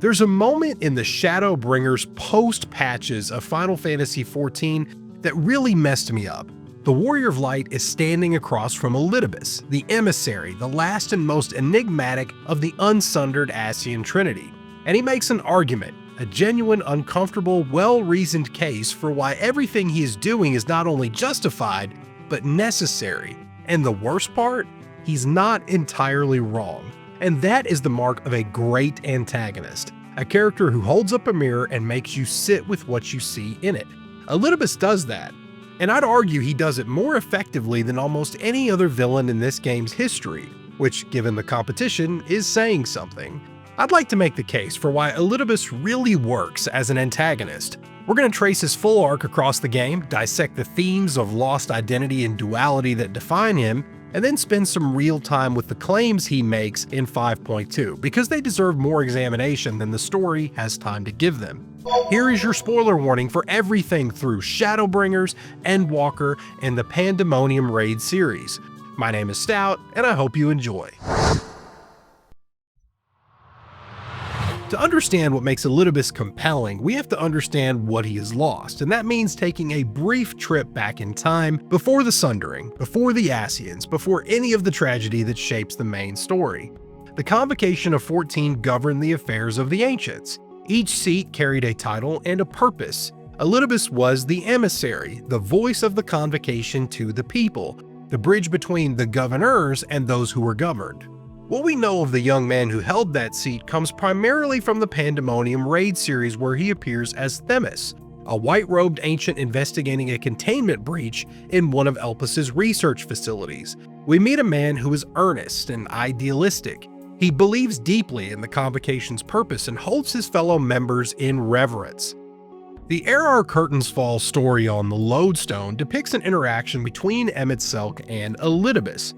There's a moment in the Shadowbringers post-patches of Final Fantasy XIV that really messed me up. The Warrior of Light is standing across from Elidibus, the emissary, the last and most enigmatic of the unsundered Ascian Trinity, and he makes an argument, a genuine, uncomfortable, well-reasoned case for why everything he is doing is not only justified, but necessary. And the worst part? He's not entirely wrong. And that is the mark of a great antagonist, a character who holds up a mirror and makes you sit with what you see in it. Elidibus does that, and I'd argue he does it more effectively than almost any other villain in this game's history, which, given the competition, is saying something. I'd like to make the case for why Elidibus really works as an antagonist. We're going to trace his full arc across the game, dissect the themes of lost identity and duality that define him, and then spend some real time with the claims he makes in 5.2, because they deserve more examination than the story has time to give them. Here is your spoiler warning for everything through Shadowbringers, Endwalker, and the Pandemonium Raid series. My name is Stout, and I hope you enjoy. To understand what makes Elidibus compelling, we have to understand what he has lost, and that means taking a brief trip back in time before the Sundering, before the Ascians, before any of the tragedy that shapes the main story. The Convocation of 14 governed the affairs of the Ancients. Each seat carried a title and a purpose. Elidibus was the emissary, the voice of the Convocation to the people, the bridge between the governors and those who were governed. What we know of the young man who held that seat comes primarily from the Pandemonium Raid series, where he appears as Themis, a white-robed ancient investigating a containment breach in one of Elpis' research facilities. We meet a man who is earnest and idealistic. He believes deeply in the Convocation's purpose and holds his fellow members in reverence. The Ere Our Curtains Fall story on the Lodestone depicts an interaction between emet-selch and Elidibus.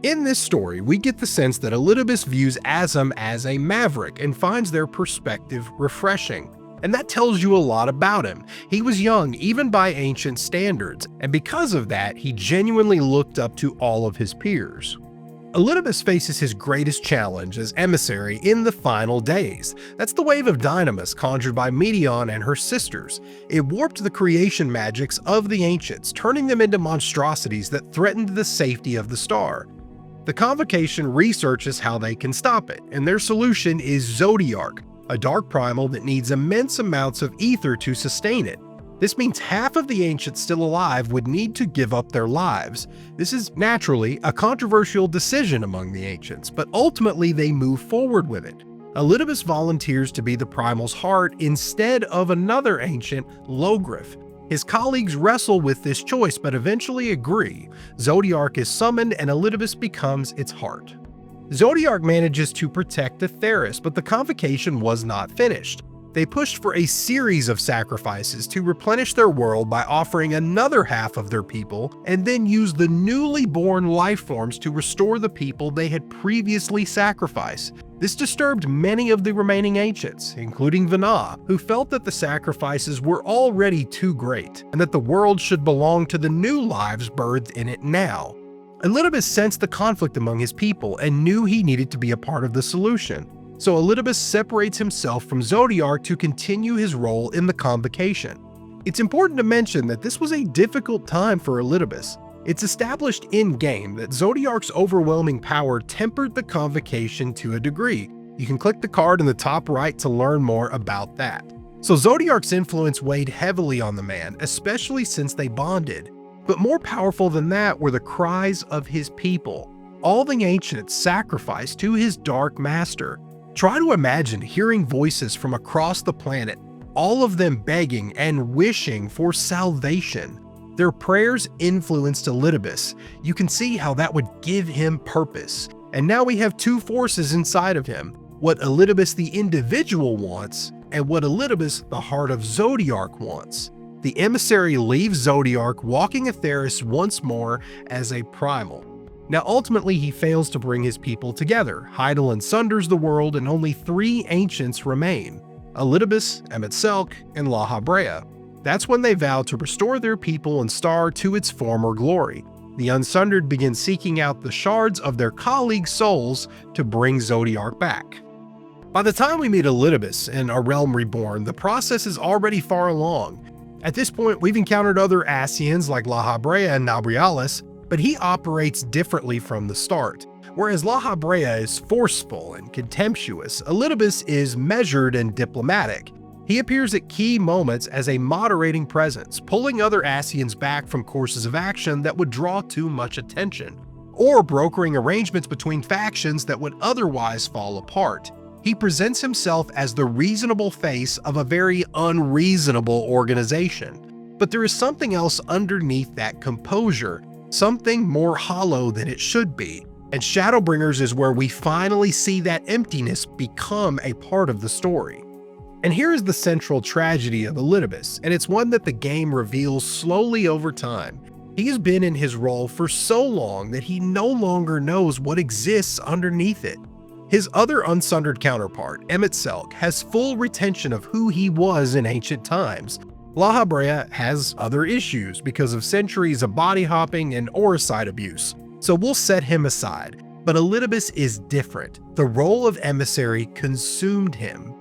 In this story, we get the sense that Elidibus views Asm as a maverick and finds their perspective refreshing. And that tells you a lot about him. He was young, even by ancient standards, and because of that, he genuinely looked up to all of his peers. Elidibus faces his greatest challenge as emissary in the final days. That's the wave of Dynamis conjured by Meteon and her sisters. It warped the creation magics of the ancients, turning them into monstrosities that threatened the safety of the star. The Convocation researches how they can stop it, and their solution is Zodiark, a dark primal that needs immense amounts of ether to sustain it. This means half of the ancients still alive would need to give up their lives. This is naturally a controversial decision among the ancients, but ultimately they move forward with it. Elidibus volunteers to be the primal's heart instead of another ancient, Logryph. His colleagues wrestle with this choice but eventually agree. Zodiark is summoned and Elidibus becomes its heart. Zodiark manages to protect Atheris, but the Convocation was not finished. They pushed for a series of sacrifices to replenish their world by offering another half of their people, and then used the newly born lifeforms to restore the people they had previously sacrificed. This disturbed many of the remaining ancients, including Vana, who felt that the sacrifices were already too great, and that the world should belong to the new lives birthed in it now. Elidibus sensed the conflict among his people and knew he needed to be a part of the solution. So Elidibus separates himself from Zodiark to continue his role in the Convocation. It's important to mention that this was a difficult time for Elidibus. It's established in-game that Zodiark's overwhelming power tempered the Convocation to a degree. You can click the card in the top right to learn more about that. So Zodiark's influence weighed heavily on the man, especially since they bonded. But more powerful than that were the cries of his people. All the ancients sacrificed to his dark master. Try to imagine hearing voices from across the planet, all of them begging and wishing for salvation. Their prayers influenced Elidibus. You can see how that would give him purpose. And now we have two forces inside of him, what Elidibus the individual wants, and what Elidibus the heart of Zodiark wants. The emissary leaves Zodiark, walking Atheris once more as a primal. Now ultimately he fails to bring his people together. Hydaelyn sunders the world and only 3 ancients remain: Elidibus, emet-selch, and Lahabrea. That's when they vow to restore their people and star to its former glory. The Unsundered begin seeking out the shards of their colleagues' souls to bring Zodiark back. By the time we meet Elidibus in A Realm Reborn, the process is already far along. At this point, we've encountered other Ascians like La Habrea and Nabrialis, but he operates differently from the start. Whereas La Habrea is forceful and contemptuous, Elidibus is measured and diplomatic. He appears at key moments as a moderating presence, pulling other Ascians back from courses of action that would draw too much attention, or brokering arrangements between factions that would otherwise fall apart. He presents himself as the reasonable face of a very unreasonable organization. But there is something else underneath that composure, something more hollow than it should be. And Shadowbringers is where we finally see that emptiness become a part of the story. And here is the central tragedy of Elidibus, and it's one that the game reveals slowly over time. He has been in his role for so long that he no longer knows what exists underneath it. His other unsundered counterpart, emet-selch, has full retention of who he was in ancient times. La Habrea has other issues because of centuries of body hopping and Oricide abuse, so we'll set him aside. But Elidibus is different. The role of emissary consumed him.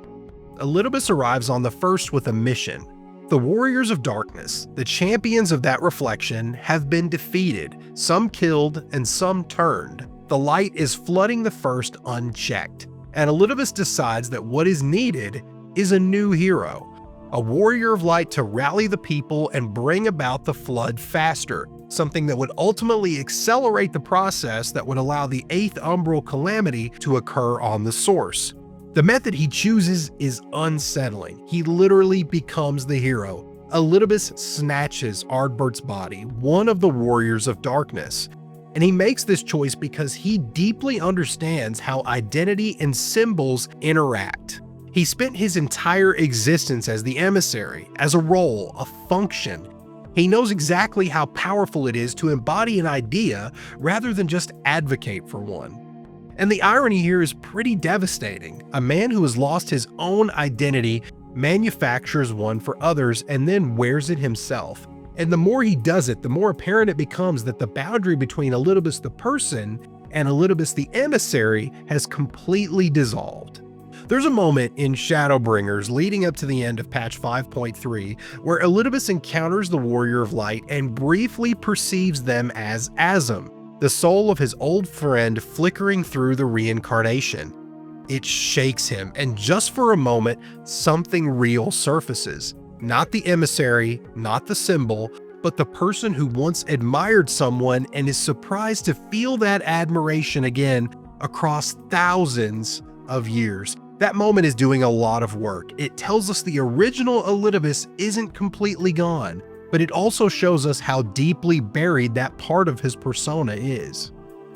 Elidibus arrives on the first with a mission. The Warriors of Darkness, the champions of that reflection, have been defeated, some killed and some turned. The light is flooding the first unchecked, and Elidibus decides that what is needed is a new hero, a warrior of light to rally the people and bring about the flood faster, something that would ultimately accelerate the process that would allow the 8th umbral calamity to occur on the source. The method he chooses is unsettling. He literally becomes the hero. Elidibus snatches Ardbert's body, one of the Warriors of Darkness. And he makes this choice because he deeply understands how identity and symbols interact. He spent his entire existence as the emissary, as a role, a function. He knows exactly how powerful it is to embody an idea rather than just advocate for one. And the irony here is pretty devastating. A man who has lost his own identity manufactures one for others and then wears it himself. And the more he does it, the more apparent it becomes that the boundary between Elidibus the person and Elidibus the emissary has completely dissolved. There's a moment in Shadowbringers leading up to the end of patch 5.3 where Elidibus encounters the Warrior of Light and briefly perceives them as Azum, the soul of his old friend flickering through the reincarnation. It shakes him, and just for a moment, something real surfaces. Not the emissary, not the symbol, but the person who once admired someone and is surprised to feel that admiration again across thousands of years. That moment is doing a lot of work. It tells us the original Elidibus isn't completely gone, but it also shows us how deeply buried that part of his persona is.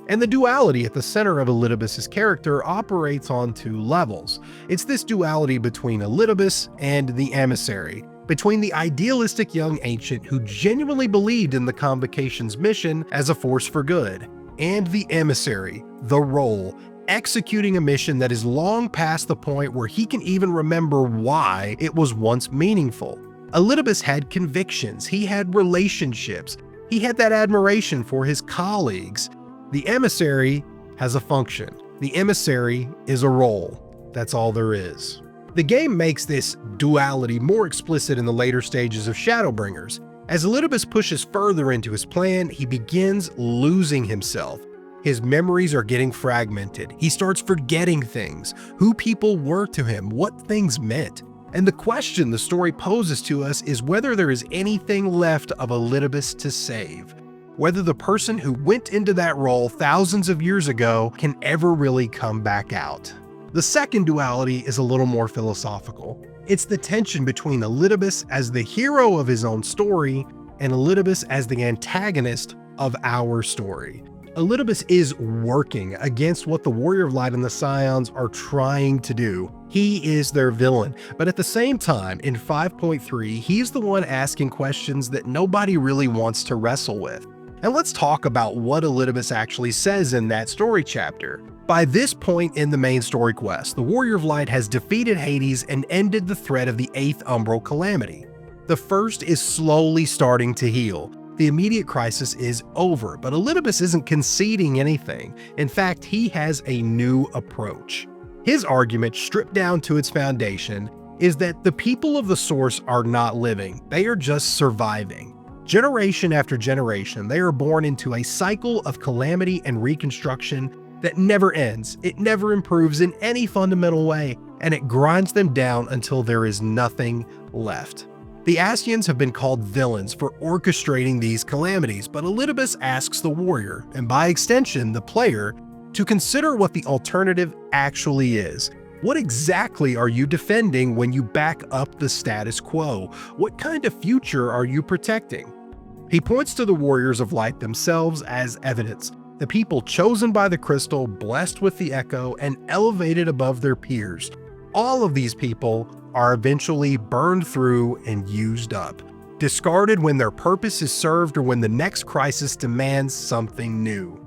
And the duality at the center of Elidibus' character operates on two levels. It's this duality between Elidibus and the emissary, between the idealistic young ancient who genuinely believed in the Convocation's mission as a force for good, and the emissary, the role, executing a mission that is long past the point where he can even remember why it was once meaningful. Elidibus had convictions, he had relationships, he had that admiration for his colleagues. The emissary has a function. The emissary is a role. That's all there is. The game makes this duality more explicit in the later stages of Shadowbringers. As Elidibus pushes further into his plan, he begins losing himself. His memories are getting fragmented. He starts forgetting things, who people were to him, what things meant. And the question the story poses to us is whether there is anything left of Elidibus to save. Whether the person who went into that role thousands of years ago can ever really come back out. The second duality is a little more philosophical. It's the tension between Elidibus as the hero of his own story and Elidibus as the antagonist of our story. Elidibus is working against what the Warrior of Light and the Scions are trying to do. He is their villain, but at the same time, in 5.3, he's the one asking questions that nobody really wants to wrestle with. And let's talk about what Elidibus actually says in that story chapter. By this point in the main story quest, the Warrior of Light has defeated Hades and ended the threat of the 8th umbral calamity. The first is slowly starting to heal. The immediate crisis is over, but Elidibus isn't conceding anything. In fact, he has a new approach. His argument, stripped down to its foundation, is that the people of the source are not living, they are just surviving. Generation after generation, they are born into a cycle of calamity and reconstruction that never ends. It never improves in any fundamental way, and it grinds them down until there is nothing left. The Ascians have been called villains for orchestrating these calamities, but Elidibus asks the warrior, and by extension the player, to consider what the alternative actually is. What exactly are you defending when you back up the status quo? What kind of future are you protecting? He points to the warriors of light themselves as evidence, the people chosen by the crystal, blessed with the echo, and elevated above their peers. All of these people are eventually burned through and used up, discarded when their purpose is served or when the next crisis demands something new.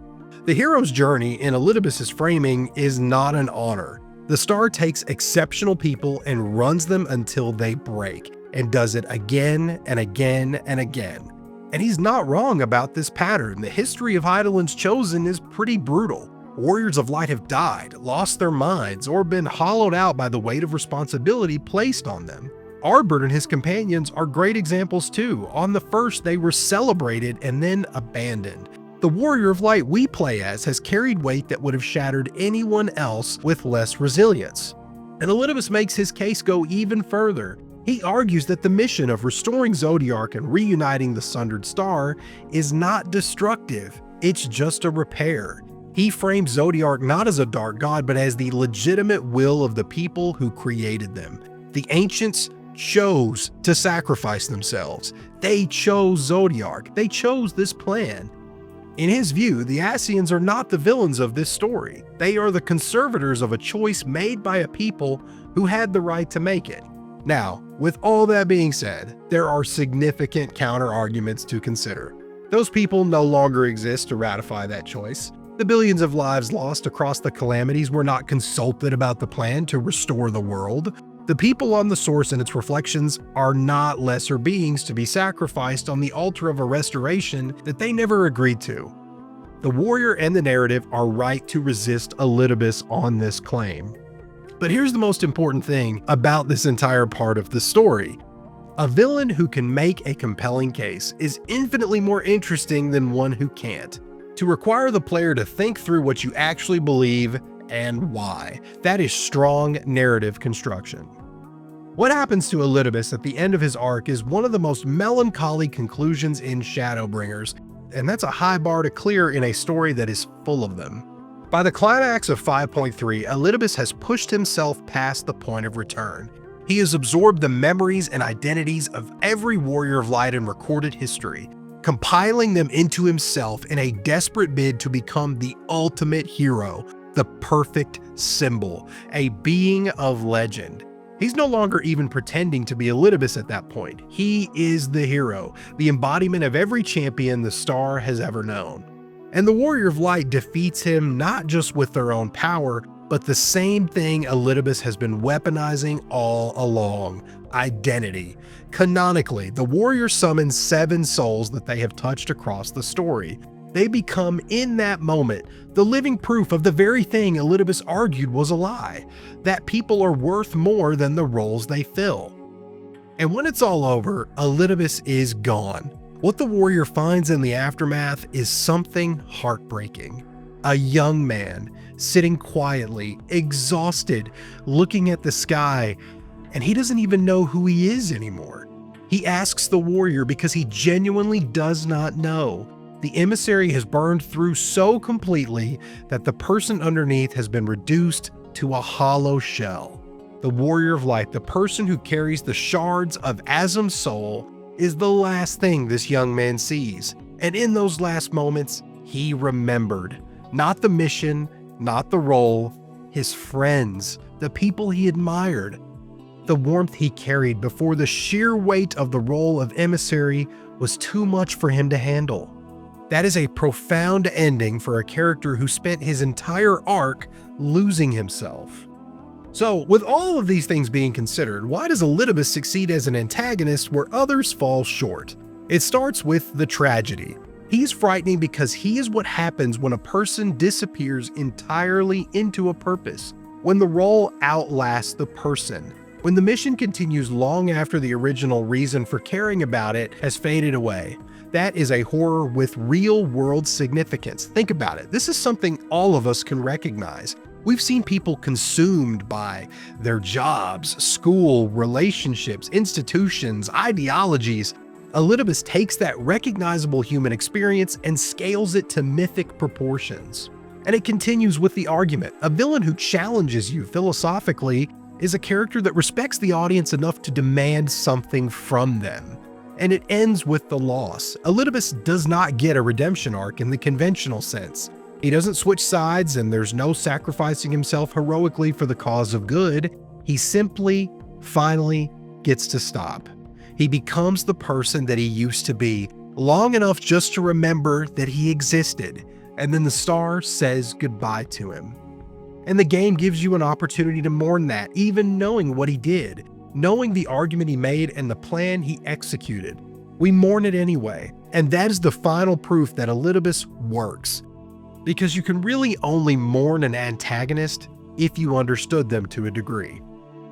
The hero's journey in Elidibus's framing is not an honor. The star takes exceptional people and runs them until they break, and does it again and again and again. And he's not wrong about this pattern. The history of Hydaelyn's Chosen is pretty brutal. Warriors of light have died, lost their minds, or been hollowed out by the weight of responsibility placed on them. Ardbert and his companions are great examples too. On the first, they were celebrated and then abandoned. The warrior of light we play as has carried weight that would have shattered anyone else with less resilience. And Elidibus makes his case go even further. He argues that the mission of restoring Zodiark and reuniting the Sundered Star is not destructive, it's just a repair. He frames Zodiark not as a dark god, but as the legitimate will of the people who created them. The ancients chose to sacrifice themselves. They chose Zodiark. They chose this plan. In his view, the Ascians are not the villains of this story. They are the conservators of a choice made by a people who had the right to make it. Now, with all that being said, there are significant counter-arguments to consider. Those people no longer exist to ratify that choice. The billions of lives lost across the calamities were not consulted about the plan to restore the world. The people on the source and its reflections are not lesser beings to be sacrificed on the altar of a restoration that they never agreed to. The warrior and the narrative are right to resist Elidibus on this claim. But here's the most important thing about this entire part of the story. A villain who can make a compelling case is infinitely more interesting than one who can't. To require the player to think through what you actually believe and why. That is strong narrative construction. What happens to Elidibus at the end of his arc is one of the most melancholy conclusions in Shadowbringers, and that's a high bar to clear in a story that is full of them. By the climax of 5.3, Elidibus has pushed himself past the point of return. He has absorbed the memories and identities of every warrior of light in recorded history, compiling them into himself in a desperate bid to become the ultimate hero, the perfect symbol, a being of legend. He's no longer even pretending to be Elidibus at that point. He is the hero, the embodiment of every champion the star has ever known. And the Warrior of Light defeats him not just with their own power, but the same thing Elidibus has been weaponizing all along: identity. Canonically, the warrior summons 7 souls that they have touched across the story. They become, in that moment, the living proof of the very thing Elidibus argued was a lie, that people are worth more than the roles they fill. And when it's all over, Elidibus is gone. What the warrior finds in the aftermath is something heartbreaking. A young man, sitting quietly, exhausted, looking at the sky, and he doesn't even know who he is anymore. He asks the warrior because he genuinely does not know. The emissary has burned through so completely that the person underneath has been reduced to a hollow shell. The Warrior of Light, the person who carries the shards of Azum's soul, is the last thing this young man sees. And in those last moments, he remembered. Not the mission, not the role, his friends, the people he admired. The warmth he carried before the sheer weight of the role of emissary was too much for him to handle. That is a profound ending for a character who spent his entire arc losing himself. So, with all of these things being considered, why does Elidibus succeed as an antagonist where others fall short? It starts with the tragedy. He's frightening because he is what happens when a person disappears entirely into a purpose. when the role outlasts the person, when the mission continues long after the original reason for caring about it has faded away. That is a horror with real-world significance. Think about it. This is something all of us can recognize. We've seen people consumed by their jobs, school, relationships, institutions, ideologies. Elidibus takes that recognizable human experience and scales it to mythic proportions. And it continues with the argument. A villain who challenges you philosophically is a character that respects the audience enough to demand something from them. And it ends with the loss. Elidibus does not get a redemption arc in the conventional sense. He doesn't switch sides, and there's no sacrificing himself heroically for the cause of good. He simply, finally gets to stop. He becomes the person that he used to be, long enough just to remember that he existed, and then the star says goodbye to him. And the game gives you an opportunity to mourn that, even knowing what he did, knowing the argument he made and the plan he executed. We mourn it anyway, and that is the final proof that Elidibus works. Because you can really only mourn an antagonist if you understood them to a degree.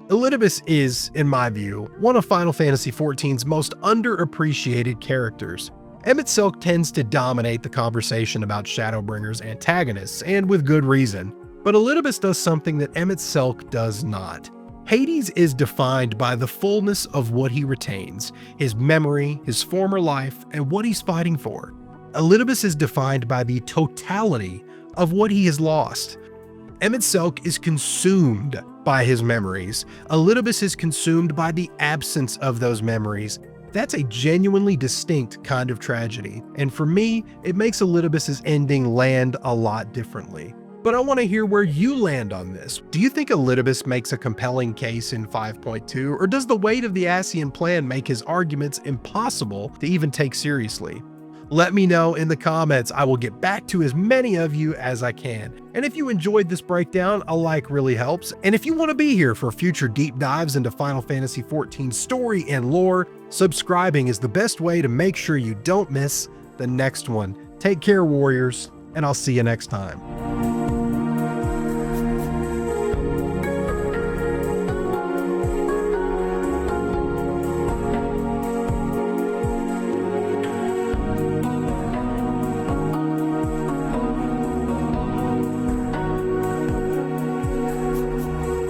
Elidibus is, in my view, one of Final Fantasy XIV's most underappreciated characters. Emet-selch tends to dominate the conversation about Shadowbringers' antagonists, and with good reason. But Elidibus does something that emet-selch does not. Hades is defined by the fullness of what he retains, his memory, his former life, and what he's fighting for. Elidibus is defined by the totality of what he has lost. Emet-selch is consumed by his memories. Elidibus is consumed by the absence of those memories. That's a genuinely distinct kind of tragedy, and for me, it makes Elidibus's ending land a lot differently. But I want to hear where you land on this. Do you think Elidibus makes a compelling case in 5.2, or does the weight of the Ascian plan make his arguments impossible to even take seriously? Let me know in the comments. I will get back to as many of you as I can. And if you enjoyed this breakdown, a like really helps. And if you want to be here for future deep dives into Final Fantasy XIV story and lore, subscribing is the best way to make sure you don't miss the next one. Take care, warriors, and I'll see you next time.